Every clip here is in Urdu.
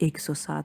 107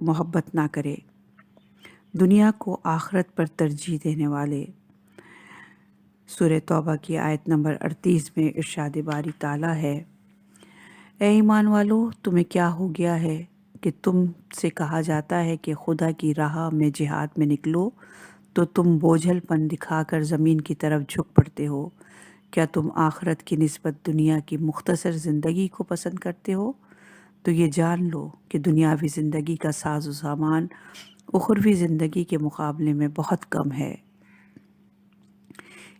محبت نہ کرے۔ دنیا کو آخرت پر ترجیح دینے والے۔ سورہ توبہ کی آیت نمبر 38 میں ارشاد باری تعالیٰ ہے، اے ایمان والو، تمہیں کیا ہو گیا ہے کہ تم سے کہا جاتا ہے کہ خدا کی راہ میں جہاد میں نکلو تو تم بوجھل پن دکھا کر زمین کی طرف جھک پڑتے ہو؟ کیا تم آخرت کی نسبت دنیا کی مختصر زندگی کو پسند کرتے ہو؟ تو یہ جان لو کہ دنیاوی زندگی کا ساز و سامان اخروی زندگی کے مقابلے میں بہت کم ہے۔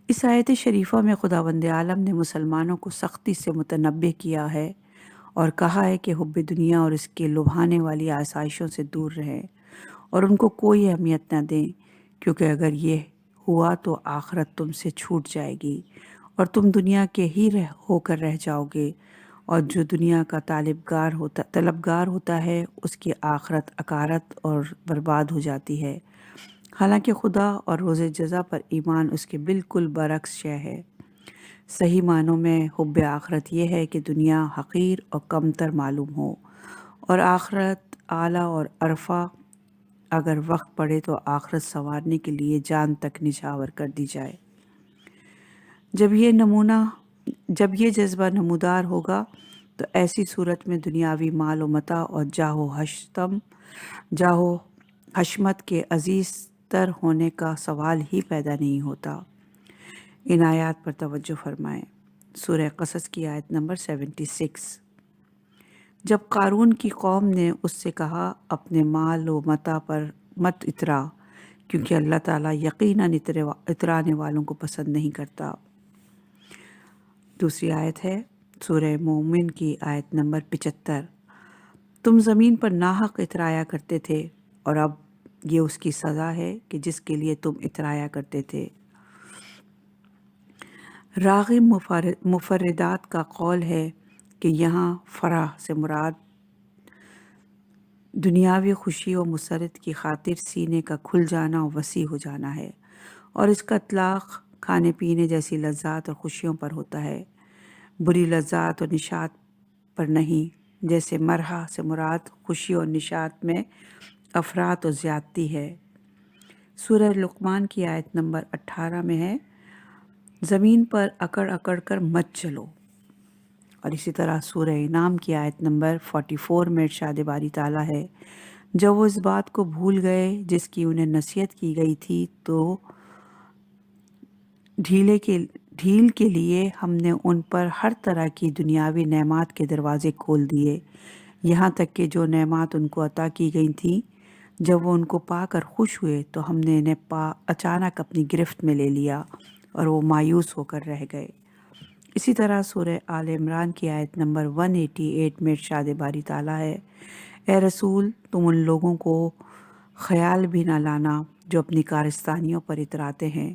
اس آیت شریفہ میں خداوند عالم نے مسلمانوں کو سختی سے متنبہ کیا ہے اور کہا ہے کہ حب دنیا اور اس کے لبھانے والی آسائشوں سے دور رہیں اور ان کو کوئی اہمیت نہ دیں، کیونکہ اگر یہ ہوا تو آخرت تم سے چھوٹ جائے گی اور تم دنیا کے ہی ہو کر رہ جاؤ گے، اور جو دنیا کا طلبگار ہوتا ہے اس کی آخرت اکارت اور برباد ہو جاتی ہے، حالانکہ خدا اور روز جزا پر ایمان اس کے بالکل برعکس شے ہے۔ صحیح معنوں میں حب آخرت یہ ہے کہ دنیا حقیر اور کمتر معلوم ہو اور آخرت اعلیٰ اور عرفہ، اگر وقت پڑے تو آخرت سنوارنے کے لیے جان تک نچھاور کر دی جائے۔ جب یہ جذبہ نمودار ہوگا تو ایسی صورت میں دنیاوی مال و متاع اور جاہ و حشمت کے عزیز تر ہونے کا سوال ہی پیدا نہیں ہوتا۔ ان آیات پر توجہ فرمائیں۔ سورہ قصص کی آیت نمبر 76۔ جب قارون کی قوم نے اس سے کہا اپنے مال و متاع پر مت اترا، کیونکہ اللہ تعالیٰ یقیناً اترانے والوں کو پسند نہیں کرتا۔ دوسری آیت ہے سورہ مومن کی آیت نمبر 75۔ تم زمین پر ناحق اترایا کرتے تھے اور اب یہ اس کی سزا ہے کہ جس کے لیے تم اترایا کرتے تھے۔ راغب مفردات کا قول ہے کہ یہاں فرح سے مراد دنیاوی خوشی و مسرت کی خاطر سینے کا کھل جانا و وسیع ہو جانا ہے، اور اس کا اطلاق کھانے پینے جیسی لذات اور خوشیوں پر ہوتا ہے، بری لذات اور نشاط پر نہیں۔ جیسے مرحا سے مراد خوشی اور نشاط میں افراط و زیادتی ہے۔ سورہ لقمان کی آیت نمبر 18 میں ہے، زمین پر اکڑ اکڑ کر مت چلو۔ اور اسی طرح سورہ انعام کی آیت نمبر 44 میں ارشاد باری تعالیٰ ہے، جب وہ اس بات کو بھول گئے جس کی انہیں نصیحت کی گئی تھی تو ڈھیل کے لیے ہم نے ان پر ہر طرح کی دنیاوی نعمات کے دروازے کھول دیے، یہاں تک کہ جو نعمات ان کو عطا کی گئی تھیں جب وہ ان کو پا کر خوش ہوئے تو ہم نے انہیں اچانک اپنی گرفت میں لے لیا اور وہ مایوس ہو کر رہ گئے۔ اسی طرح سورہ آل عمران کی آیت نمبر 188 میں ارشاد باری تعالیٰ ہے، اے رسول، تم ان لوگوں کو خیال بھی نہ لانا جو اپنی کارستانیوں پر اتراتے ہیں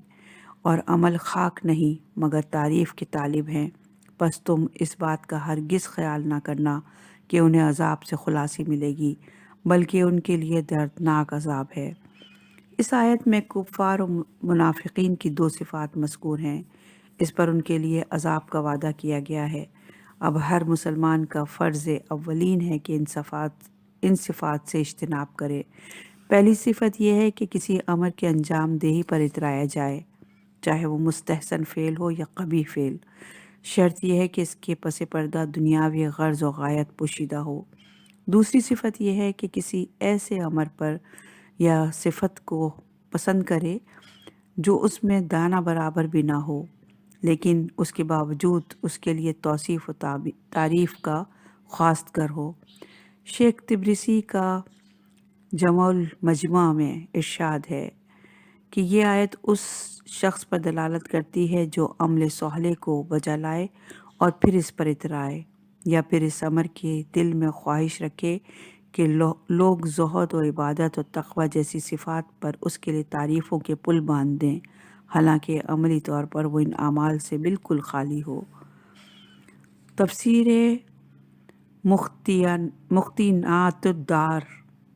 اور عمل خاک نہیں مگر تعریف کے طالب ہیں، پس تم اس بات کا ہرگز خیال نہ کرنا کہ انہیں عذاب سے خلاصی ملے گی، بلکہ ان کے لیے دردناک عذاب ہے۔ اس آیت میں کفار و منافقین کی دو صفات مذکور ہیں، اس پر ان کے لیے عذاب کا وعدہ کیا گیا ہے۔ اب ہر مسلمان کا فرض اولین ہے کہ ان صفات سے اجتناب کرے۔ پہلی صفت یہ ہے کہ کسی امر کے انجام دہی پر اترایا جائے، چاہے وہ مستحسن فعل ہو یا قبیح فعل۔ شرط یہ ہے کہ اس کے پس پردہ دنیاوی غرض و غایت پوشیدہ ہو۔ دوسری صفت یہ ہے کہ کسی ایسے امر پر یا صفت کو پسند کرے جو اس میں دانہ برابر بھی نہ ہو، لیکن اس کے باوجود اس کے لیے توصیف و تعریف کا خواست گر ہو۔ شیخ تبریسی کا جمع المجمع میں ارشاد ہے کہ یہ آیت اس شخص پر دلالت کرتی ہے جو عمل صالح کو بجا لائے اور پھر اس پر اترائے، یا پھر اس امر کے دل میں خواہش رکھے کہ لوگ زہد و عبادت و تقوی جیسی صفات پر اس کے لیے تعریفوں کے پل باندھ دیں، حالانکہ عملی طور پر وہ ان اعمال سے بالکل خالی ہو۔ تفسیر مختینات الدار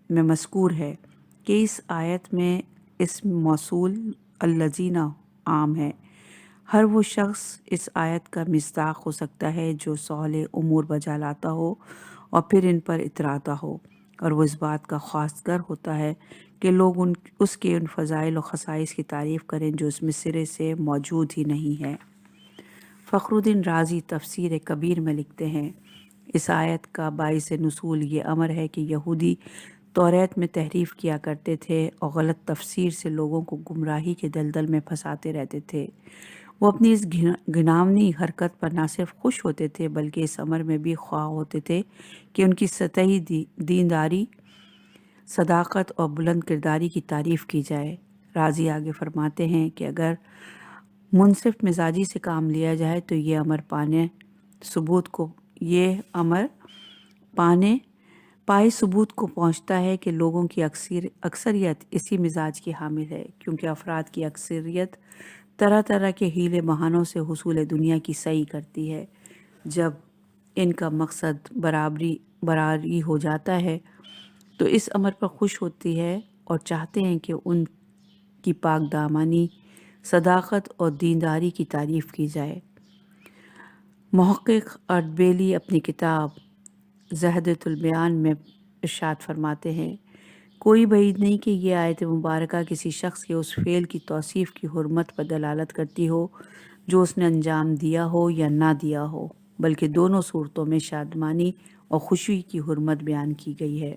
میں مذکور ہے کہ اس آیت میں اسم موصول الذین عام ہے۔ ہر وہ شخص اس آیت کا مصداق ہو سکتا ہے جو صالح امور بجا لاتا ہو اور پھر ان پر اتراتا ہو۔ اور وہ اس بات کا خواستگر ہوتا ہے کہ لوگ اس کے ان فضائل و خصائص کی تعریف کریں جو اس میں سرے سے موجود ہی نہیں ہے۔ فخر الدین رازی تفسیر کبیر میں لکھتے ہیں، اس آیت کا باعث نزول یہ امر ہے کہ یہودی توریت میں تحریف کیا کرتے تھے اور غلط تفسیر سے لوگوں کو گمراہی کے دلدل میں پھنساتے رہتے تھے۔ وہ اپنی اس گھناؤنی حرکت پر نہ صرف خوش ہوتے تھے بلکہ اس امر میں بھی خواہ ہوتے تھے کہ ان کی سطحی دینداری، صداقت اور بلند کرداری کی تعریف کی جائے۔ رازی آگے فرماتے ہیں کہ اگر منصف مزاجی سے کام لیا جائے تو یہ امر پائے ثبوت کو پہنچتا ہے کہ لوگوں کی اکثریت اسی مزاج کی حامل ہے، کیونکہ افراد کی اکثریت طرح طرح کے حیلے بہانوں سے حصول دنیا کی سعی کرتی ہے۔ جب ان کا مقصد برابری ہو جاتا ہے تو اس امر پر خوش ہوتی ہے اور چاہتے ہیں کہ ان کی پاک دامانی، صداقت اور دینداری کی تعریف کی جائے۔ محقق اردبیلی اپنی کتاب زہدۃ البیان میں ارشاد فرماتے ہیں، کوئی بعید نہیں کہ یہ آیت مبارکہ کسی شخص کے اس فعل کی توصیف کی حرمت پر دلالت کرتی ہو جو اس نے انجام دیا ہو یا نہ دیا ہو، بلکہ دونوں صورتوں میں شادمانی اور خوشی کی حرمت بیان کی گئی ہے۔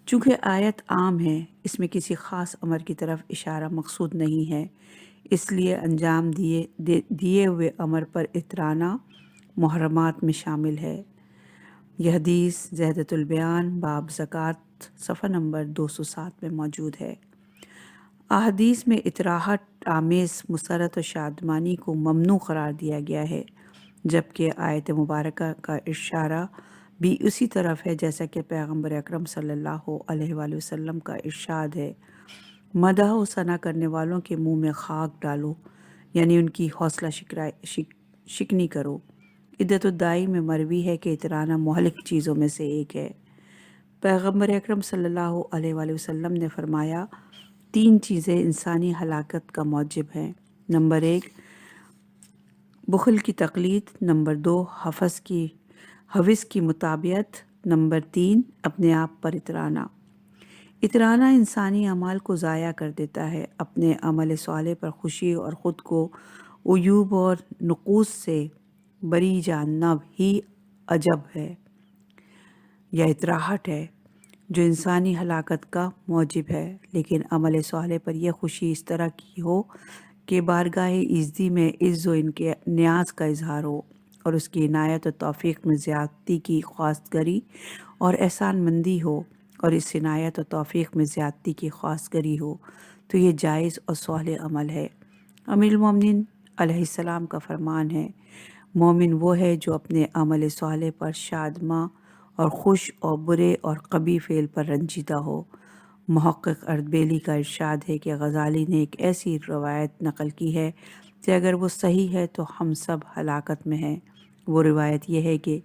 چونکہ آیت عام ہے، اس میں کسی خاص امر کی طرف اشارہ مقصود نہیں ہے، اس لیے انجام دیے ہوئے امر پر اترانا محرمات میں شامل ہے۔ یہ حدیث زہدۃ البیان باب زکوٰۃ صفحہ نمبر 207 میں موجود ہے۔ احادیث میں اطراحت آمیز مسرت و شادمانی کو ممنوع قرار دیا گیا ہے، جبکہ آیت مبارکہ کا اشارہ بھی اسی طرف ہے جیسا کہ پیغمبر اکرم صلی اللہ علیہ وآلہ وسلم کا ارشاد ہے، مدح و ثنا کرنے والوں کے منہ میں خاک ڈالو، یعنی ان کی حوصلہ شکنی کرو۔ عدت الدائی میں مروی ہے کہ اترانا مہلک چیزوں میں سے ایک ہے۔ پیغمبر اکرم صلی اللہ علیہ وآلہ وسلم نے فرمایا، 3 چیزیں انسانی ہلاکت کا موجب ہیں۔ نمبر 1 بخل کی تقلید، نمبر 2 حوث کی مطابعت، نمبر 3 اپنے آپ پر اترانا۔ اترانا انسانی اعمال کو ضائع کر دیتا ہے۔ اپنے عمل صالح پر خوشی اور خود کو عیوب اور نقوص سے بری جاننا ہی عجب ہے یا اطراحت ہے جو انسانی ہلاکت کا موجب ہے، لیکن عمل صالح پر یہ خوشی اس طرح کی ہو کہ بارگاہ ایزدی میں عز و نیاز کا اظہار ہو اور اس کی عنایت و توفیق میں زیادتی کی خواستگاری اور احسان مندی ہو، اور اس عنایت و توفیق میں زیادتی کی خواستگاری ہو، تو یہ جائز اور صالح عمل ہے۔ امیر المومنین علیہ السلام کا فرمان ہے، مومن وہ ہے جو اپنے عمل صالح پر شادماں اور خوش اور برے اور قبیح فعل پر رنجیدہ ہو۔ محقق اردبیلی کا ارشاد ہے کہ غزالی نے ایک ایسی روایت نقل کی ہے کہ اگر وہ صحیح ہے تو ہم سب ہلاکت میں ہیں۔ وہ روایت یہ ہے کہ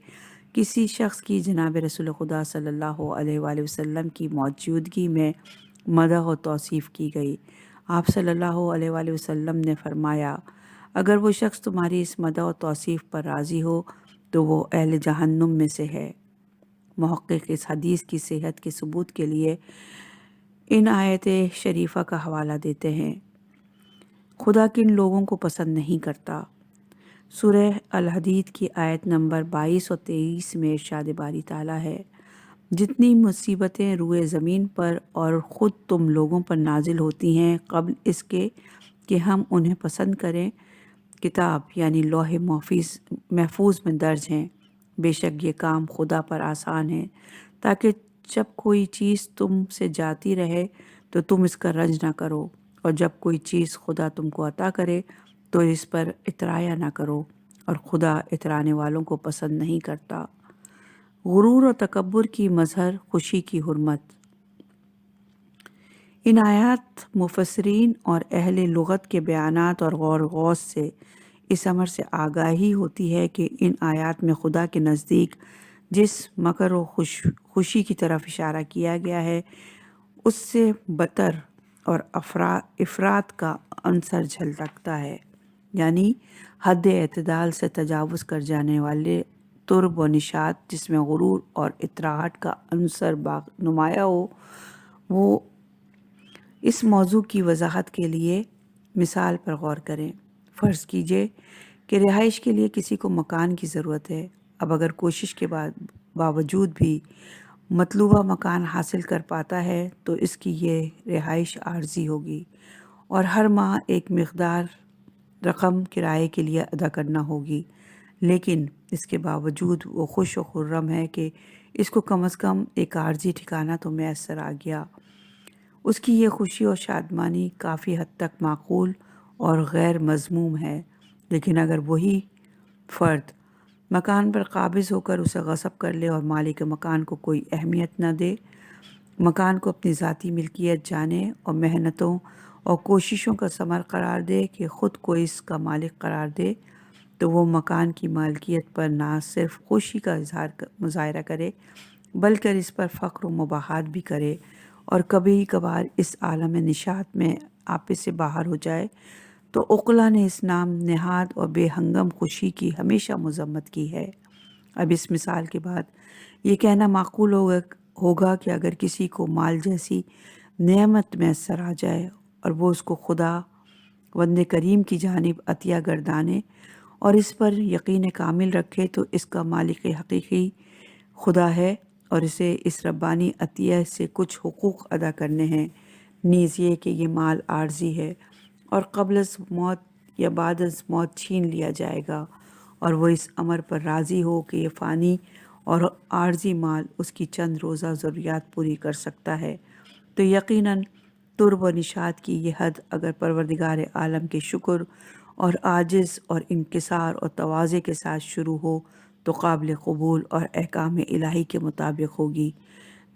کسی شخص کی جناب رسول خدا صلی اللہ علیہ وآلہ وسلم کی موجودگی میں مدح و توصیف کی گئی۔ آپ صلی اللہ علیہ وآلہ وسلم نے فرمایا، اگر وہ شخص تمہاری اس مدح و توصیف پر راضی ہو تو وہ اہل جہنم میں سے ہے۔ محقق اس حدیث کی صحت کے ثبوت کے لیے ان آیت شریفہ کا حوالہ دیتے ہیں، خدا کن لوگوں کو پسند نہیں کرتا۔ سورہ الحدید کی آیت نمبر 22 اور 23 میں ارشاد باری تعالیٰ ہے، جتنی مصیبتیں روئے زمین پر اور خود تم لوگوں پر نازل ہوتی ہیں قبل اس کے کہ ہم انہیں پسند کریں، کتاب یعنی لوح محفوظ میں درج ہیں۔ بے شک یہ کام خدا پر آسان ہے تاکہ جب کوئی چیز تم سے جاتی رہے تو تم اس کا رنج نہ کرو، اور جب کوئی چیز خدا تم کو عطا کرے تو اس پر اترایا نہ کرو، اور خدا اترانے والوں کو پسند نہیں کرتا۔ غرور و تکبر کی مظہر خوشی کی حرمت۔ ان آیات مفسرین اور اہل لغت کے بیانات اور غور و غوص سے اس امر سے آگاہی ہوتی ہے کہ ان آیات میں خدا کے نزدیک جس مکر و خوشی کی طرف اشارہ کیا گیا ہے اس سے بتر اور افراط کا عنصر جھلکتا ہے، یعنی حد اعتدال سے تجاوز کر جانے والے ترب و نشاط جس میں غرور اور اطراحٹ کا عنصر نمایاں ہو، وہ اس موضوع کی وضاحت کے لیے مثال پر غور کریں۔ فرض کیجئے کہ رہائش کے لیے کسی کو مکان کی ضرورت ہے۔ اب اگر کوشش کے باوجود بھی مطلوبہ مکان حاصل کر پاتا ہے تو اس کی یہ رہائش عارضی ہوگی اور ہر ماہ ایک مقدار رقم کرائے کے لیے ادا کرنا ہوگی، لیکن اس کے باوجود وہ خوش و خرم ہے کہ اس کو کم از کم ایک عارضی ٹھکانہ تو میسر آ گیا۔ اس کی یہ خوشی اور شادمانی کافی حد تک معقول اور غیر مذموم ہے، لیکن اگر وہی فرد مکان پر قابض ہو کر اسے غصب کر لے اور مالک مکان کو کوئی اہمیت نہ دے، مکان کو اپنی ذاتی ملکیت جانے اور محنتوں اور کوششوں کا ثمر قرار دے کہ خود کو اس کا مالک قرار دے، تو وہ مکان کی مالکیت پر نہ صرف خوشی کا مظاہرہ کرے بلکہ اس پر فخر و مباحات بھی کرے اور کبھی کبھار اس عالم نشاط میں آپے سے باہر ہو جائے، تو عقلاء نے اس نام نہاد اور بے ہنگم خوشی کی ہمیشہ مذمت کی ہے۔ اب اس مثال کے بعد یہ کہنا معقول ہوگا کہ اگر کسی کو مال جیسی نعمت میسر آ جائے اور وہ اس کو خدا وند کریم کی جانب عطیہ گردانے اور اس پر یقین کامل رکھے تو اس کا مالک حقیقی خدا ہے اور اسے اس ربانی عطیہ سے کچھ حقوق ادا کرنے ہیں، نیز یہ کہ یہ مال عارضی ہے اور قبل از موت یا بعد از موت چھین لیا جائے گا، اور وہ اس امر پر راضی ہو کہ یہ فانی اور عارضی مال اس کی چند روزہ ضروریات پوری کر سکتا ہے، تو یقیناً ترب و نشاط کی یہ حد اگر پروردگار عالم کے شکر اور عاجز اور انکسار اور تواضع کے ساتھ شروع ہو تو قابل قبول اور احکام الہی کے مطابق ہوگی،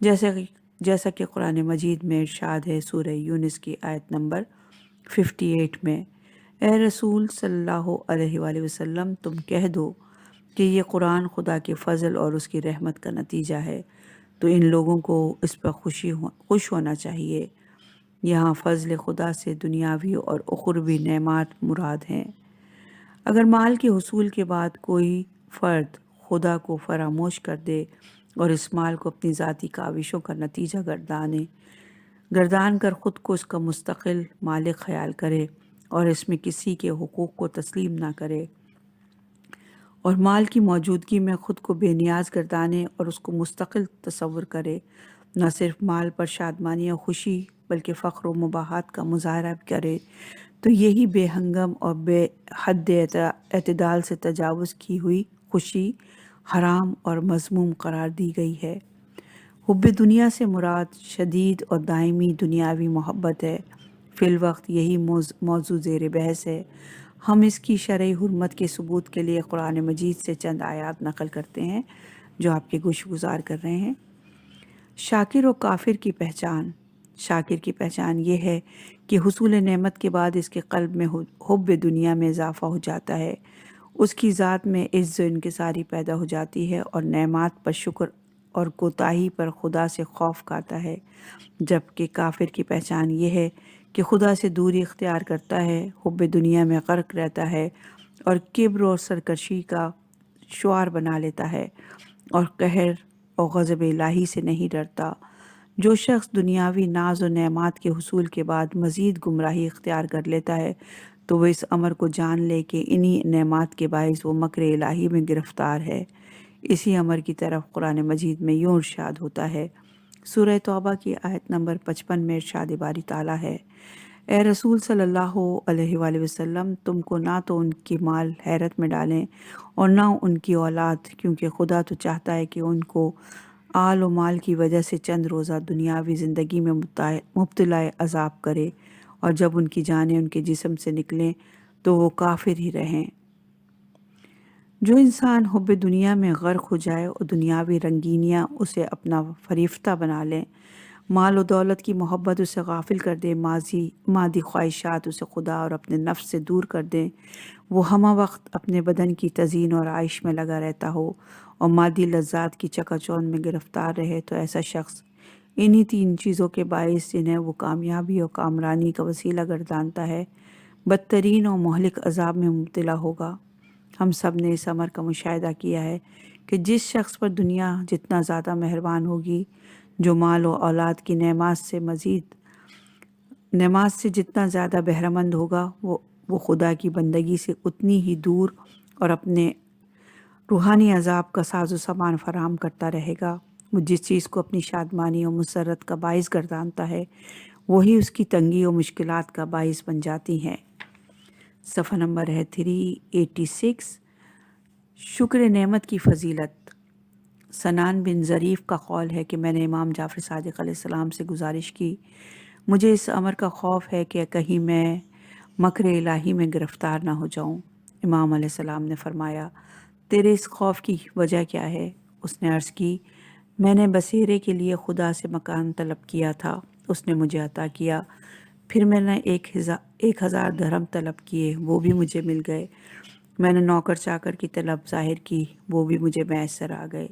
جیسا کہ قرآن مجید میں ارشاد ہے سورہ یونس کی آیت نمبر 58 میں، اے رسول صلی اللہ علیہ وآلہ وسلم تم کہہ دو کہ یہ قرآن خدا کے فضل اور اس کی رحمت کا نتیجہ ہے، تو ان لوگوں کو اس پر خوش ہونا چاہیے۔ یہاں فضل خدا سے دنیاوی اور اخروی نعمات مراد ہیں۔ اگر مال کے حصول کے بعد کوئی فرد خدا کو فراموش کر دے اور اس مال کو اپنی ذاتی کاوشوں کا نتیجہ گردان کر خود کو اس کا مستقل مالک خیال کرے اور اس میں کسی کے حقوق کو تسلیم نہ کرے اور مال کی موجودگی میں خود کو بے نیاز گردانے اور اس کو مستقل تصور کرے، نہ صرف مال پر شادمانی اور خوشی بلکہ فخر و مباحات کا مظاہرہ بھی کرے، تو یہی بے ہنگم اور بے حد اعتدال سے تجاوز کی ہوئی خوشی حرام اور مذموم قرار دی گئی ہے۔ حب دنیا سے مراد شدید اور دائمی دنیاوی محبت ہے۔ فی الوقت یہی موضوع زیر بحث ہے۔ ہم اس کی شرعی حرمت کے ثبوت کے لیے قرآن مجید سے چند آیات نقل کرتے ہیں جو آپ کے گوش گزار کر رہے ہیں۔ شاکر و کافر کی پہچان۔ شاکر کی پہچان یہ ہے کہ حصول نعمت کے بعد اس کے قلب میں حب دنیا میں اضافہ ہو جاتا ہے، اس کی ذات میں عجز و انکساری پیدا ہو جاتی ہے اور نعمات پر شکر اور کوتاہی پر خدا سے خوف کھاتا ہے، جبکہ کافر کی پہچان یہ ہے کہ خدا سے دوری اختیار کرتا ہے، حب دنیا میں غرق رہتا ہے اور کبر اور سرکشی کا شعار بنا لیتا ہے اور قہر اور غضب الہی سے نہیں ڈرتا۔ جو شخص دنیاوی ناز و نعمات کے حصول کے بعد مزید گمراہی اختیار کر لیتا ہے تو وہ اس امر کو جان لے کہ انہی نعمات کے باعث وہ مکر الہی میں گرفتار ہے۔ اسی امر کی طرف قرآن مجید میں یوں ارشاد ہوتا ہے، سورہ توبہ کی آیت نمبر 55 میں ارشاد باری تعالیٰ ہے، اے رسول صلی اللہ علیہ وآلہ وسلم تم کو نہ تو ان کی مال حیرت میں ڈالیں اور نہ ان کی اولاد، کیونکہ خدا تو چاہتا ہے کہ ان کو آل و مال کی وجہ سے چند روزہ دنیاوی زندگی میں مبتلا عذاب کرے اور جب ان کی جانیں ان کے جسم سے نکلیں تو وہ کافر ہی رہیں۔ جو انسان حب دنیا میں غرق ہو جائے اور دنیاوی رنگینیاں اسے اپنا فریفتہ بنا لیں، مال و دولت کی محبت اسے غافل کر دے، مادی خواہشات اسے خدا اور اپنے نفس سے دور کر دیں، وہ ہمہ وقت اپنے بدن کی تزئین اور عائش میں لگا رہتا ہو اور مادی لذات کی چکا چوند میں گرفتار رہے، تو ایسا شخص انہی 3 چیزوں کے باعث جنہیں وہ کامیابی اور کامرانی کا وسیلہ گردانتا ہے، بدترین اور مہلک عذاب میں مبتلا ہوگا۔ ہم سب نے اس امر کا مشاہدہ کیا ہے کہ جس شخص پر دنیا جتنا زیادہ مہربان ہوگی، جو مال و اولاد کی نعمات سے جتنا زیادہ بہرمند ہوگا، وہ خدا کی بندگی سے اتنی ہی دور اور اپنے روحانی عذاب کا ساز و سامان فراہم کرتا رہے گا۔ وہ جس چیز کو اپنی شادمانی و مسرت کا باعث گردانتا ہے، وہی اس کی تنگی و مشکلات کا باعث بن جاتی ہیں۔ صفحہ نمبر ہے 386۔ شکر نعمت کی فضیلت۔ سنان بن ظریف کا قول ہے کہ میں نے امام جعفر صادق علیہ السلام سے گزارش کی، مجھے اس امر کا خوف ہے کہ کہیں میں مکر الہی میں گرفتار نہ ہو جاؤں۔ امام علیہ السلام نے فرمایا، تیرے اس خوف کی وجہ کیا ہے؟ اس نے عرض کی، میں نے بسیرے کے لیے خدا سے مکان طلب کیا تھا، اس نے مجھے عطا کیا۔ پھر میں نے 1000 درہم طلب کیے، وہ بھی مجھے مل گئے۔ میں نے نوکر چاکر کی طلب ظاہر کی، وہ بھی مجھے میسر آ گئے۔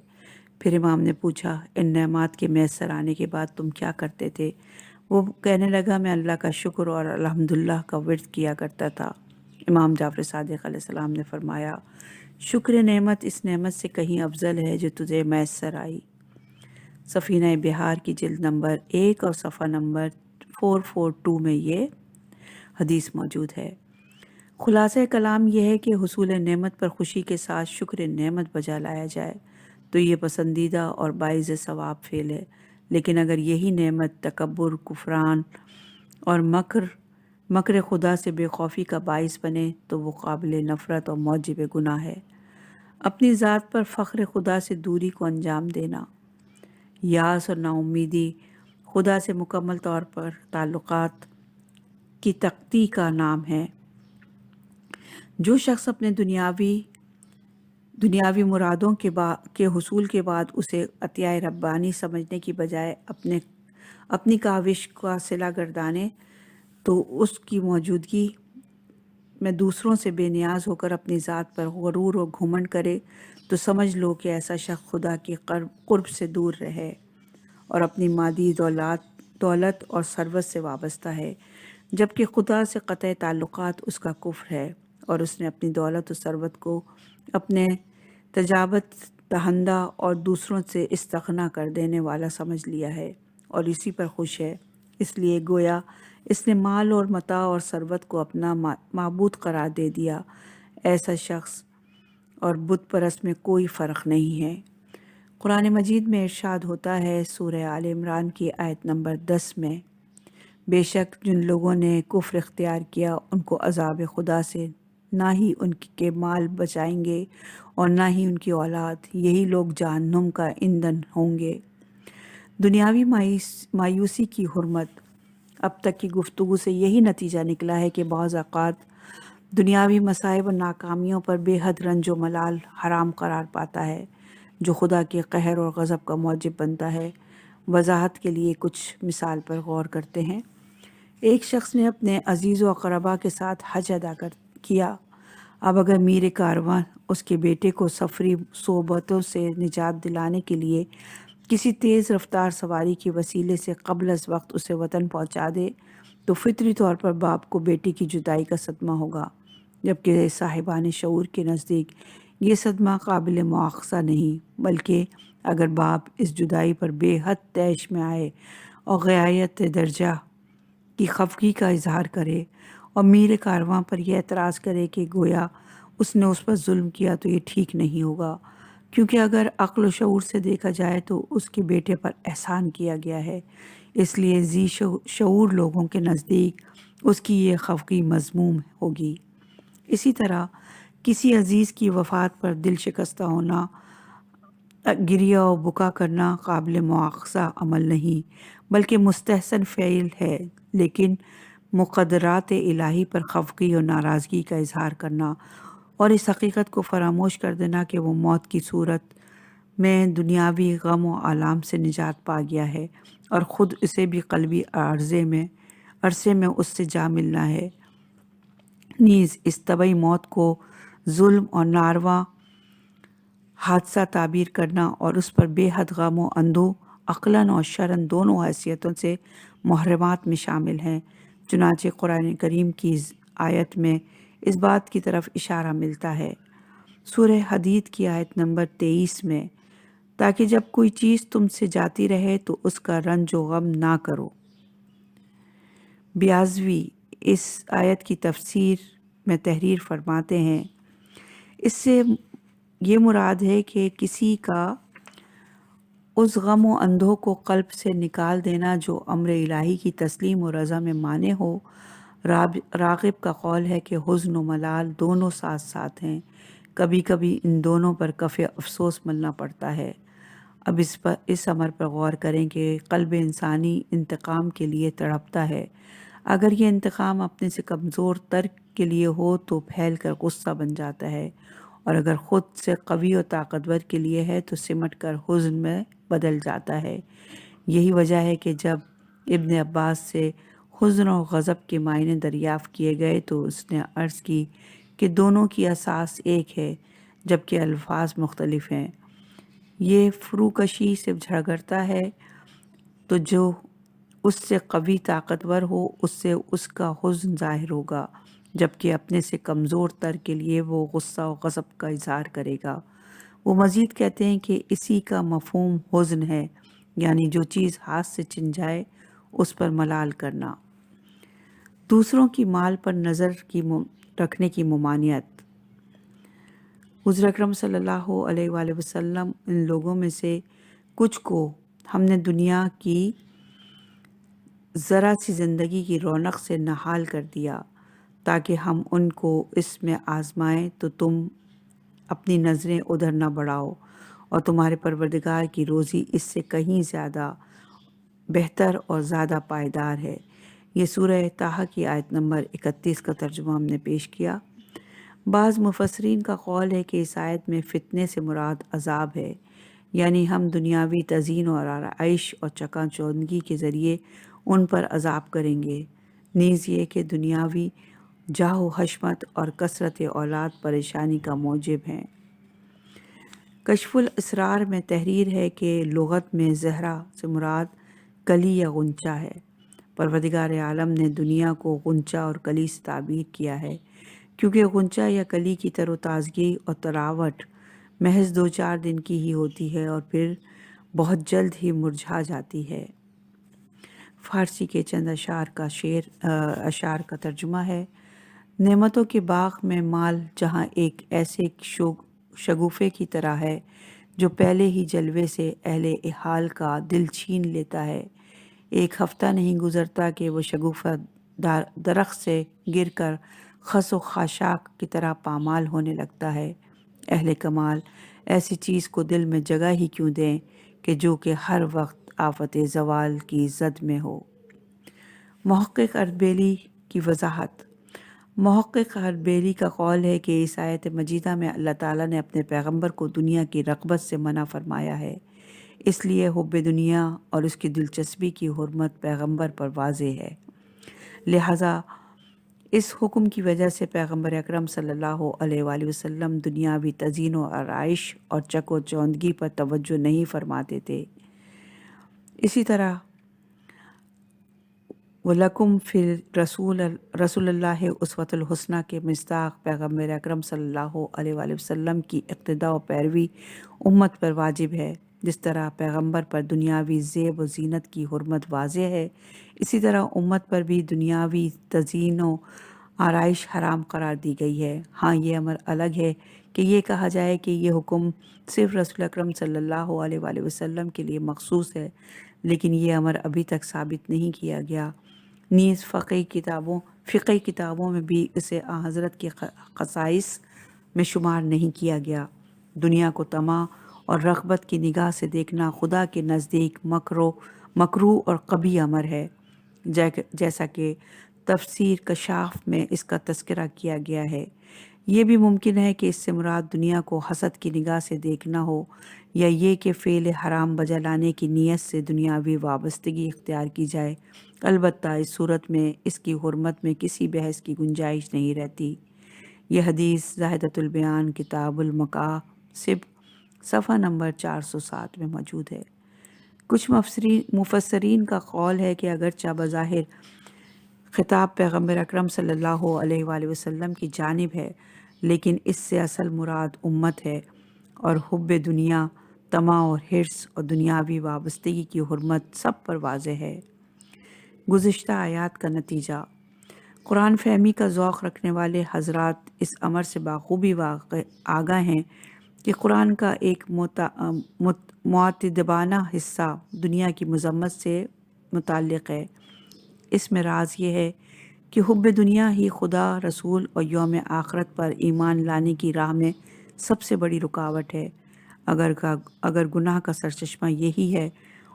پھر امام نے پوچھا، ان نعمات کے میسر آنے کے بعد تم کیا کرتے تھے؟ وہ کہنے لگا، میں اللہ کا شکر اور الحمدللہ کا ورد کیا کرتا تھا۔ امام جعفر صادق علیہ السلام نے فرمایا، شکر نعمت اس نعمت سے کہیں افضل ہے جو تجھے میسر آئی۔ سفینہ بہار کی جلد نمبر 1 اور صفحہ نمبر 442 میں یہ حدیث موجود ہے۔ خلاصہ کلام یہ ہے کہ حصول نعمت پر خوشی کے ساتھ شکر نعمت بجا لایا جائے تو یہ پسندیدہ اور باعث ثواب فعل ہے، لیکن اگر یہی نعمت تکبر، کفران اور مکر خدا سے بے خوفی کا باعث بنے تو وہ قابل نفرت اور موجب گناہ ہے۔ اپنی ذات پر فخر خدا سے دوری کو انجام دینا۔ یاس اور نا امیدی خدا سے مکمل طور پر تعلقات کی تختی کا نام ہے۔ جو شخص اپنے دنیاوی مرادوں کے حصول کے بعد اسے عطیہ ربانی سمجھنے کی بجائے اپنی کاوش کا صلہ گردانے تو اس کی موجودگی میں دوسروں سے بے نیاز ہو کر اپنی ذات پر غرور و گھمنڈ کرے تو سمجھ لو کہ ایسا شخص خدا کے قرب سے دور رہے اور اپنی مادی دولت اور ثروت سے وابستہ ہے، جبکہ خدا سے قطع تعلقات اس کا کفر ہے اور اس نے اپنی دولت و ثروت کو اپنے تجابت دہندہ اور دوسروں سے استغنا کر دینے والا سمجھ لیا ہے اور اسی پر خوش ہے۔ اس لیے گویا اس نے مال اور متاع اور ثروت کو اپنا معبود قرار دے دیا۔ ایسا شخص اور بت پرست میں کوئی فرق نہیں ہے۔ قرآن مجید میں ارشاد ہوتا ہے سورہ آل عمران کی آیت نمبر 10 میں، بے شک جن لوگوں نے کفر اختیار کیا ان کو عذاب خدا سے نہ ہی ان کے مال بچائیں گے اور نہ ہی ان کی اولاد، یہی لوگ جہنم کا ایندھن ہوں گے۔ دنیاوی مایوسی کی حرمت۔ اب تک کی گفتگو سے یہی نتیجہ نکلا ہے کہ بعض اوقات دنیاوی مصائب اور ناکامیوں پر بے حد رنج و ملال حرام قرار پاتا ہے، جو خدا کے قہر اور غضب کا موجب بنتا ہے۔ وضاحت کے لیے کچھ مثال پر غور کرتے ہیں۔ ایک شخص نے اپنے عزیز و اقربا کے ساتھ حج ادا کیا۔ اب اگر میر کارواں اس کے بیٹے کو سفری صعوبتوں سے نجات دلانے کے لیے کسی تیز رفتار سواری کے وسیلے سے قبل از وقت اسے وطن پہنچا دے تو فطری طور پر باپ کو بیٹی کی جدائی کا صدمہ ہوگا، جبکہ صاحبان شعور کے نزدیک یہ صدمہ قابل مواخذہ نہیں، بلکہ اگر باپ اس جدائی پر بے حد طیش میں آئے اور غایت درجہ کی خفگی کا اظہار کرے اور میر کارواں پر یہ اعتراض کرے کہ گویا اس نے اس پر ظلم کیا تو یہ ٹھیک نہیں ہوگا، کیونکہ اگر عقل و شعور سے دیکھا جائے تو اس کے بیٹے پر احسان کیا گیا ہے، اس لیے ذی شعور لوگوں کے نزدیک اس کی یہ خفگی مذموم ہوگی۔ اسی طرح کسی عزیز کی وفات پر دل شکستہ ہونا، گریہ و بکا کرنا قابل مواخذہ عمل نہیں بلکہ مستحسن فعل ہے، لیکن مقدرات الہی پر خفگی اور ناراضگی کا اظہار کرنا اور اس حقیقت کو فراموش کر دینا کہ وہ موت کی صورت میں دنیاوی غم و آلام سے نجات پا گیا ہے اور خود اسے بھی قلبی عرصے میں اس سے جا ملنا ہے، نیز اس طبعی موت کو ظلم اور ناروا حادثہ تعبیر کرنا اور اس پر بے حد غم و اندوہ عقلاً اور شرعاً دونوں حیثیتوں سے محرمات میں شامل ہیں۔ چنانچہ قرآن کریم کی آیت میں اس بات کی طرف اشارہ ملتا ہے، سورہ حدید کی آیت نمبر 23 میں، تاکہ جب کوئی چیز تم سے جاتی رہے تو اس کا رنج و غم نہ کرو۔ بیازوی اس آیت کی تفسیر میں تحریر فرماتے ہیں، اس سے یہ مراد ہے کہ کسی کا اس غم و اندوہ کو قلب سے نکال دینا جو امر الہی کی تسلیم و رضا میں مانے ہو۔ راغب کا قول ہے کہ حزن و ملال دونوں ساتھ ساتھ ہیں، کبھی کبھی ان دونوں پر کف افسوس ملنا پڑتا ہے۔ اب اس امر پر غور کریں کہ قلب انسانی انتقام کے لیے تڑپتا ہے۔ اگر یہ انتقام اپنے سے کمزور تر کے لیے ہو تو پھیل کر غصہ بن جاتا ہے، اور اگر خود سے قوی و طاقتور کے لیے ہے تو سمٹ کر حزن میں بدل جاتا ہے۔ یہی وجہ ہے کہ جب ابن عباس سے حزن و غضب کے معنی دریافت کیے گئے تو اس نے عرض کی کہ دونوں کی اساس ایک ہے، جبکہ الفاظ مختلف ہیں۔ یہ فروکشی سے جھگڑتا ہے تو جو اس سے قوی طاقتور ہو اس سے اس کا حزن ظاہر ہوگا، جبکہ اپنے سے کمزور تر کے لیے وہ غصہ و غضب کا اظہار کرے گا۔ وہ مزید کہتے ہیں کہ اسی کا مفہوم حزن ہے، یعنی جو چیز ہاتھ سے چھن جائے اس پر ملال کرنا۔ دوسروں کی مال پر نظر رکھنے کی ممانعت۔ حضور اکرم صلی اللہ علیہ وآلہ وسلم ان لوگوں میں سے کچھ کو ہم نے دنیا کی ذرا سی زندگی کی رونق سے نہال کر دیا تاکہ ہم ان کو اس میں آزمائیں، تو تم اپنی نظریں ادھر نہ بڑھاؤ، اور تمہارے پروردگار کی روزی اس سے کہیں زیادہ بہتر اور زیادہ پائیدار ہے۔ یہ سورہ طٰہٰ کی آیت نمبر 31 کا ترجمہ ہم نے پیش کیا۔ بعض مفسرین کا قول ہے کہ اس آیت میں فتنے سے مراد عذاب ہے، یعنی ہم دنیاوی تزئین اور آرائش اور چکا چوندگی کے ذریعے ان پر عذاب کریں گے، نیز یہ کہ دنیاوی جاہ و حشمت اور کثرت اولاد پریشانی کا موجب ہیں۔ کشف الاسرار میں تحریر ہے کہ لغت میں زہرہ سے مراد کلی یا غنچہ ہے۔ پروردگار عالم نے دنیا کو غنچہ اور کلی سے تعبیر کیا ہے، کیونکہ غنچہ یا کلی کی تر و تازگی اور تراوٹ محض 2-4 دن کی ہی ہوتی ہے اور پھر بہت جلد ہی مرجھا جاتی ہے۔ فارسی کے چند اشعار کا ترجمہ ہے۔ نعمتوں کے باغ میں مال جہاں ایک ایسے شگوفے کی طرح ہے جو پہلے ہی جلوے سے اہل حال کا دل چھین لیتا ہے، ایک ہفتہ نہیں گزرتا کہ وہ شگوفہ درخت سے گر کر خس و خاشاک کی طرح پامال ہونے لگتا ہے۔ اہل کمال ایسی چیز کو دل میں جگہ ہی کیوں دیں کہ جو کہ ہر وقت آفت زوال کی زد میں ہو۔ محقق اردبیلی کی وضاحت۔ محقق اردبیلی کا قول ہے کہ اس آیت مجیدہ میں اللہ تعالیٰ نے اپنے پیغمبر کو دنیا کی رغبت سے منع فرمایا ہے، اس لیے حب دنیا اور اس کی دلچسپی کی حرمت پیغمبر پر واضح ہے۔ لہٰذا اس حکم کی وجہ سے پیغمبر اکرم صلی اللہ علیہ وآلہ وسلم دنیاوی تزئین و آرائش اور چک و چوندگی پر توجہ نہیں فرماتے تھے۔ اسی طرح وَلَكُمْ فِي رسول اللہ اسوۃ الحسنہ کے مصداق پیغمبر اکرم صلی اللہ علیہ وآلہ وسلم کی اقتداء و پیروی امت پر واجب ہے۔ جس طرح پیغمبر پر دنیاوی زیب و زینت کی حرمت واضح ہے، اسی طرح امت پر بھی دنیاوی تزئین و آرائش حرام قرار دی گئی ہے۔ ہاں یہ امر الگ ہے کہ یہ کہا جائے کہ یہ حکم صرف رسول اکرم صلی اللہ علیہ وآلہ وسلم کے لیے مخصوص ہے، لیکن یہ امر ابھی تک ثابت نہیں کیا گیا۔ نیز فقہی کتابوں میں بھی اسے حضرت کے خصائص میں شمار نہیں کیا گیا۔ دنیا کو طمع اور رغبت کی نگاہ سے دیکھنا خدا کے نزدیک مکروہ اور قبیح امر ہے، جیسا کہ تفسیر کشاف میں اس کا تذکرہ کیا گیا ہے۔ یہ بھی ممکن ہے کہ اس سے مراد دنیا کو حسد کی نگاہ سے دیکھنا ہو، یا یہ کہ فعل حرام بجا لانے کی نیت سے دنیاوی وابستگی اختیار کی جائے۔ البتہ اس صورت میں اس کی حرمت میں کسی بحث کی گنجائش نہیں رہتی۔ یہ حدیث زاہدۃ البیان کتاب المقاصد صفحہ نمبر 407 میں موجود ہے۔ کچھ مفسرین کا قول ہے کہ اگرچہ بظاہر خطاب پیغمبر اکرم صلی اللہ علیہ وآلہ وسلم کی جانب ہے، لیکن اس سے اصل مراد امت ہے، اور حب دنیا، طمع اور حرص اور دنیاوی وابستگی کی حرمت سب پر واضح ہے۔ گزشتہ آیات کا نتیجہ: قرآن فہمی کا ذوق رکھنے والے حضرات اس امر سے بخوبی آگاہ ہیں کہ قرآن کا ایک معتدبانہ حصہ دنیا کی مذمت سے متعلق ہے۔ اس میں راز یہ ہے کہ حب دنیا ہی خدا، رسول اور یوم آخرت پر ایمان لانے کی راہ میں سب سے بڑی رکاوٹ ہے۔ اگر گناہ کا سرچشمہ یہی ہے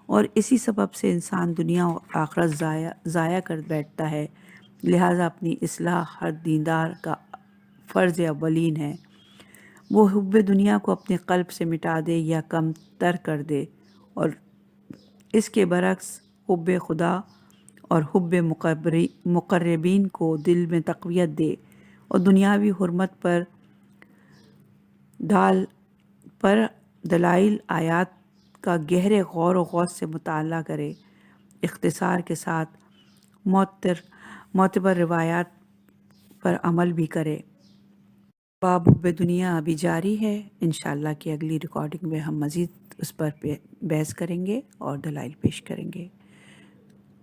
اور اسی سبب سے انسان دنیا اور آخرت ضائع کر بیٹھتا ہے، لہٰذا اپنی اصلاح ہر دیندار کا فرض اولین ہے۔ وہ حب دنیا کو اپنے قلب سے مٹا دے یا کم تر کر دے، اور اس کے برعکس حب خدا اور حب مقربین کو دل میں تقویت دے، اور دنیاوی حرمت پر دلائل آیات کا گہرے غور و خوض سے مطالعہ کرے، اختصار کے ساتھ معتبر روایات پر عمل بھی کرے۔ باب حب دنیا ابھی جاری ہے۔ انشاءاللہ کی اگلی ریکارڈنگ میں ہم مزید اس پر بحث کریں گے اور دلائل پیش کریں گے۔